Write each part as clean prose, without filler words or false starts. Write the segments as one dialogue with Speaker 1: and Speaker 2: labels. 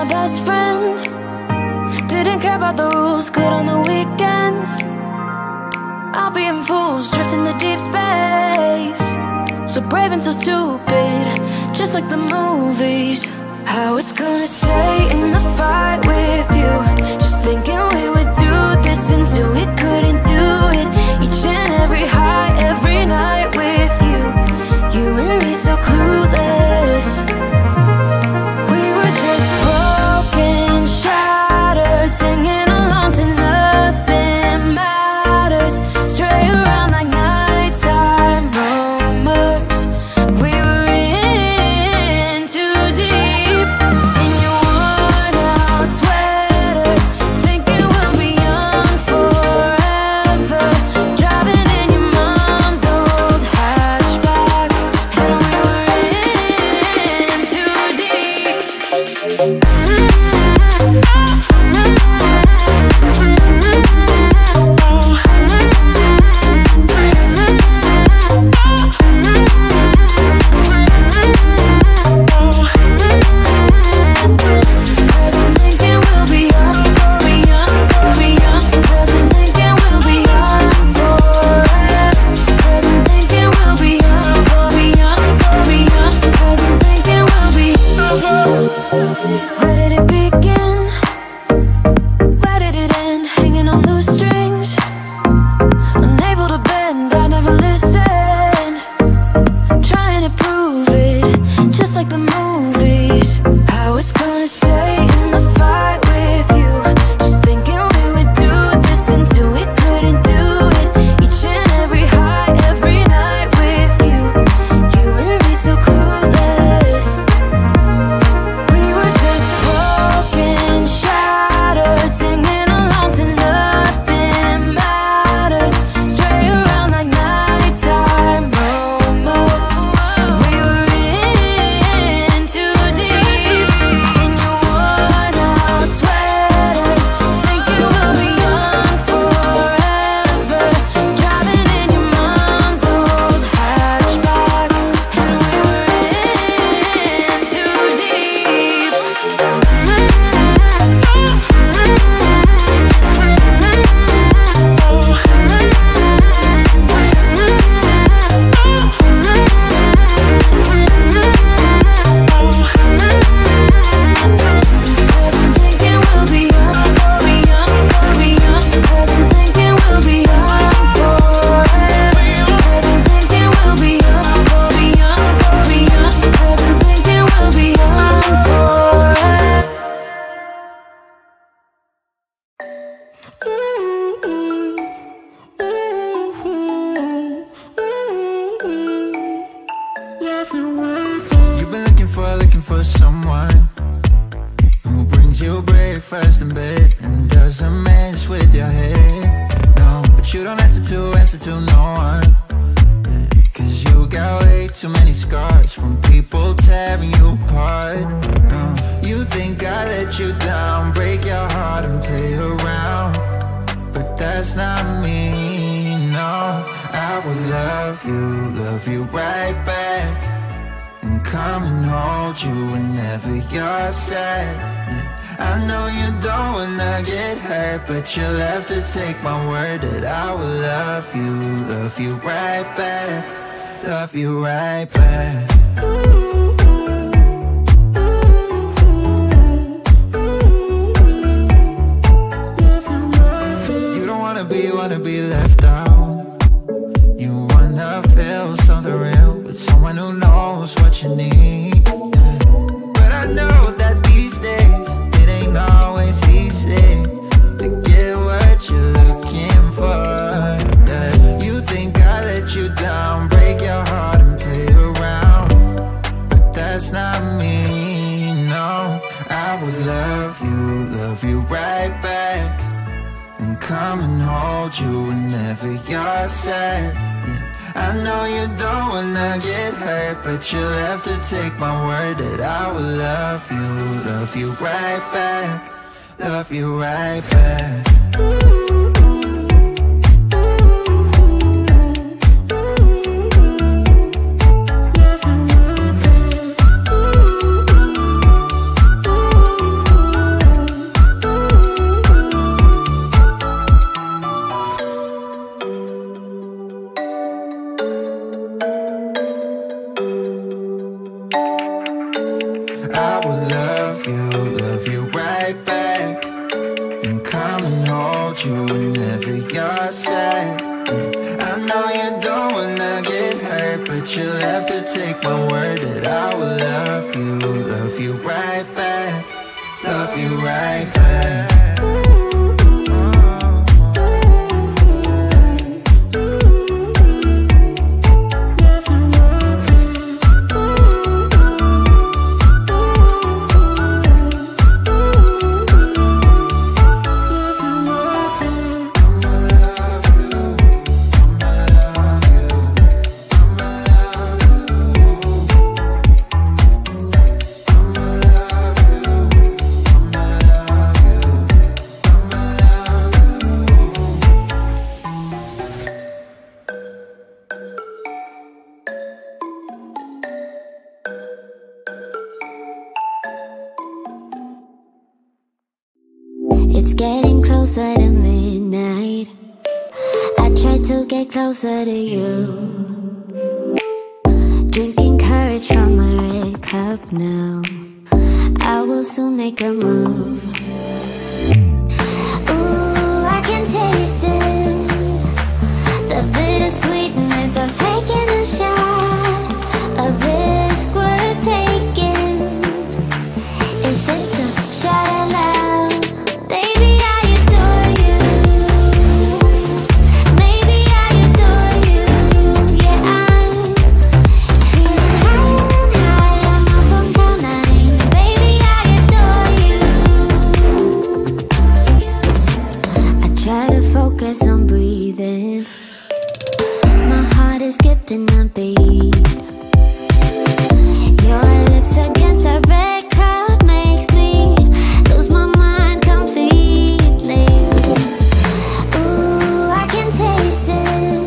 Speaker 1: my best friend. Didn't care about the rules, good on the weekends. I'll be in fools, drifting to deep space. So brave and so stupid, just like the movies. I was gonna stay in the fight with you, just thinking we would do this until we couldn't do it. Each and every high, every night with you. You and me so clueless. We were just broken, shattered, singing along to nothing matters. Stray around like nighttime rumors. We were in too deep. In your worn out sweaters, thinking we'll be young forever. Driving in your mom's old hatchback, and we were in too deep. Cause I'm thinking we'll be young, be young, be young. Cause I'm thinking we'll be young forever. Cause I'm thinking we'll be young, be young, be young. Cause I'm thinking we'll be. Where did it begin? Where did it end? Hanging on loose strings, unable to bend. I never listened, trying to prove it, just like the movies. I was gonna stay in the fight with you, just thinking we would do this until we couldn't do it. Each and every high, every night with you. You and me so clueless. We were just broken, shattered, singing along to nothing matters. Stray around like nighttime rumors. We were in too deep. In your worn out sweaters, thinking we'll be young forever. Driving in your mom's old hatchback, and we were in too deep. Cause I'm thinking we'll be young, be young, be young. Cause I'm thinking we'll be young forever. Cause I'm thinking we'll be young, be young, be young. Cause I'm thinking we'll be young forever.
Speaker 2: You've been looking for someone who brings you breakfast in bed and doesn't mess with your head. No, but you don't answer to no one. Yeah, 'cause you got way too many scars from people tearing you apart. No, you think I let you down, break your heart and play around, but that's not me. No, I will love you right back, and come and hold you whenever you're sad. Yeah, I know you don't wanna get hurt, but you'll have to take my word that I will love you right back, love you right back. You don't wanna be left out. You wanna feel something real with someone who knows what you need. But I know that these days it ain't always easy to get what you're looking for. Yeah, you think I let you down, break your heart and play around, but that's not me. No, I will love you right back, and come and hold you whenever you're sad. Yeah, I know you don't wanna get hurt, but you'll have to take my word that I will love you right back, love you right back. said. I know you don't wanna get hurt, but you'll have to take my word that I will love you right back, love you right back.
Speaker 1: It's getting closer to midnight. I try to get closer to you. Drinking courage from a red cup now. I will soon make a move. Ooh, I can taste it. The bittersweetness of taking a shot. A risk worth taking. If it's a shot at love, baby, I adore you. Maybe I adore you. Yeah, I'm feeling high. I'm up on cloud nine. Baby, I adore you. I try to focus on breathing. My heart is skipping a beat. Your lips against a red cup makes me lose my mind completely. Ooh, I can taste it.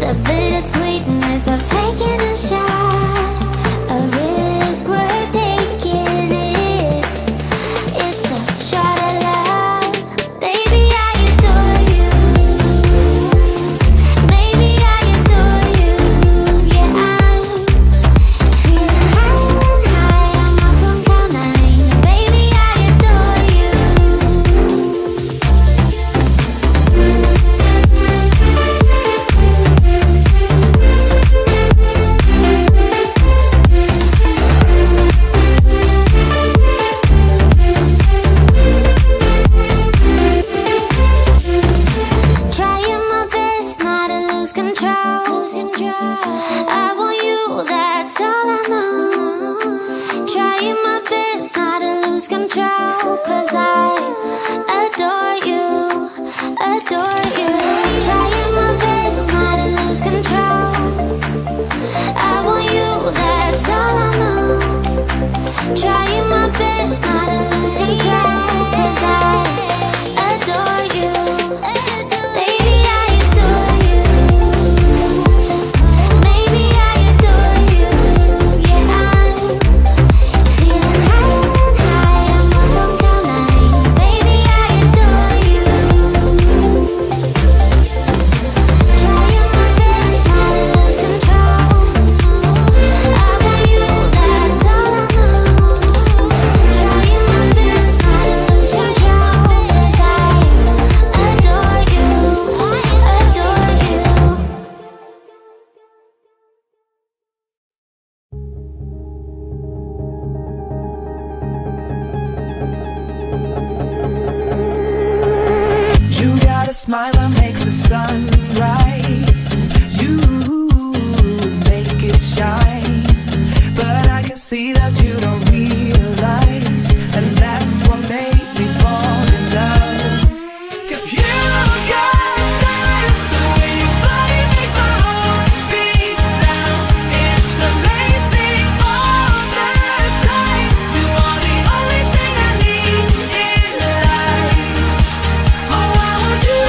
Speaker 1: The bittersweetness of taking a shot. A risk worth taking it. It's a shot at love. Baby, I adore you. Maybe I adore you. Yeah, I'm feeling high. I'm up on cloud nine. Baby, I adore you. Trying my best not to lose control. I want you, that's all I know. Trying my best not to lose control. 'Cause I adore you, adore you. Trying my best not to lose control. I want you, that's all I know. Trying my best not to lose control. 'Cause I adore you. Baby, I adore you. Maybe I adore you. Yeah, I'm feeling high. I'm up on cloud nine. Baby, I adore you. Trying my best not to lose control. I want you, that's all I know. Trying my best not to lose control. 'Cause I adore you, adore you.
Speaker 3: You got a smile that makes the sun rise. You make it shine. But I can see that you don't realize. And that's what made me fall in love. 'Cause you got style. The way your body makes my heart beat sound. It's amazing all the time. You are the only thing I need in life. Oh, I want you.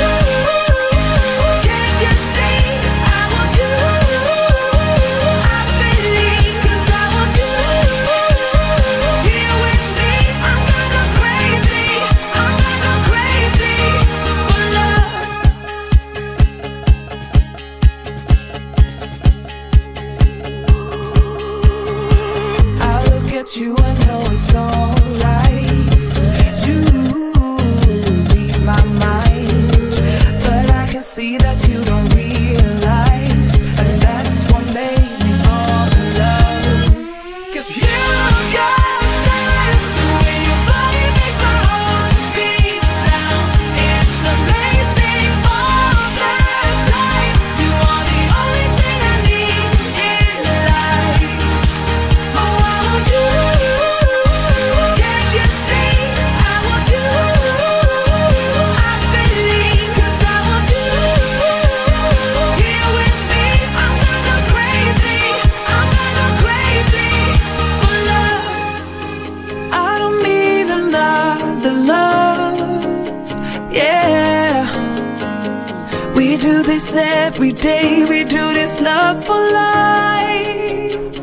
Speaker 3: We do this every day, we do this love for life.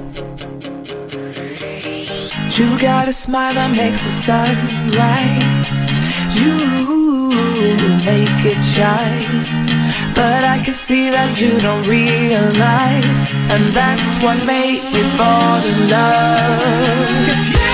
Speaker 3: You got a smile that makes the sun rise. You make it shine, but I can see that you don't realize, and that's what made me fall in love. 'Cause